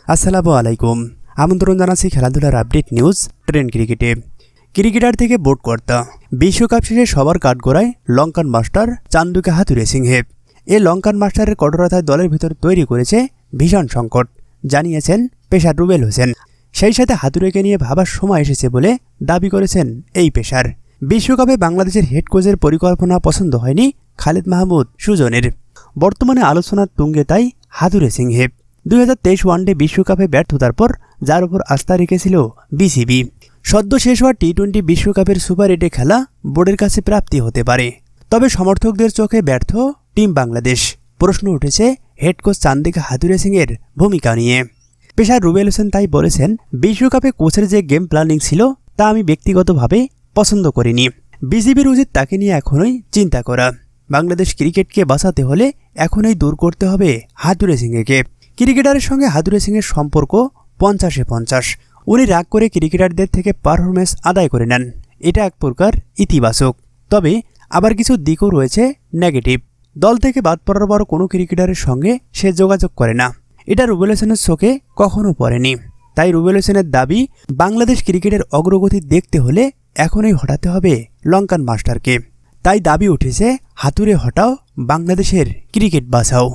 আসসালামু আলাইকুম। আমন্ত্রণ জানাচ্ছি খেলাধুলার আপডেট নিউজ ট্রেন্ড ক্রিকেটে। ক্রিকেটার থেকে বোর্ড কর্তা, বিশ্বকাপ শেষে সবার কাঠগড়ায় লঙ্কান মাস্টার চান্দুকে হাতুড়ে সিংহে। এ লঙ্কান মাস্টারের কঠোরতায় দলের ভিতর তৈরি করেছে ভীষণ সংকট, জানিয়েছেন পেসার রুবেল হোসেন। সেই সাথে হাতুড়েকে নিয়ে ভাবার সময় এসেছে বলে দাবি করেছেন এই পেসার। বিশ্বকাপে বাংলাদেশের হেড কোচের পরিকল্পনা পছন্দ হয়নি খালিদ মাহমুদ সুজনের। বর্তমানে আলোচনার তুঙ্গে তাই হাতুড়ে সিংহে। 2023 ওয়ানডে বিশ্বকাপে ব্যর্থতার পর যার উপর আস্থা রেখেছিল বিসিবি, সদ্য শেষ হওয়া টি-20 বিশ্বকাপের সুপার 8 খেলা বোর্ডের কাছে প্রাপ্তি হতে পারে। তবে সমর্থকদের চোখে ব্যর্থ টিম বাংলাদেশ। প্রশ্ন উঠেছে হেড কোচ চান্দিকা হাতুড়ে সিংয়ের ভূমিকা নিয়ে। পেসার রুবেল হোসেন তাই বলেছেন, বিশ্বকাপে কোচের যে গেম প্ল্যানিং ছিল তা আমি ব্যক্তিগতভাবে পছন্দ করিনি। বিসিবির উচিত তাকে নিয়ে এখনই চিন্তা করা। বাংলাদেশ ক্রিকেটকে বাঁচাতে হলে এখনই দূর করতে হবে হাতুড়ে সিংকে। ক্রিকেটারের সঙ্গে হাতুড়ে সিংয়ের সম্পর্ক 50-50। উনি রাগ করে ক্রিকেটারদের থেকে পারফরমেন্স আদায় করে নেন, এটা এক প্রকার ইতিবাচক। তবে আবার কিছু দিকও রয়েছে নেগেটিভ। দল থেকে বাদ পড়ার পর কোনো ক্রিকেটারের সঙ্গে সে যোগাযোগ করে না, এটা রুবেল হোসেনের চোখে কখনো পড়েনি। তাই রুবেল হোসেনের দাবি, বাংলাদেশ ক্রিকেটের অগ্রগতি দেখতে হলে এখনই হটাতে হবে লঙ্কান মাস্টারকে। তাই দাবি উঠেছে, হাতুড়ে হটাও, বাংলাদেশের ক্রিকেট বাঁচাও।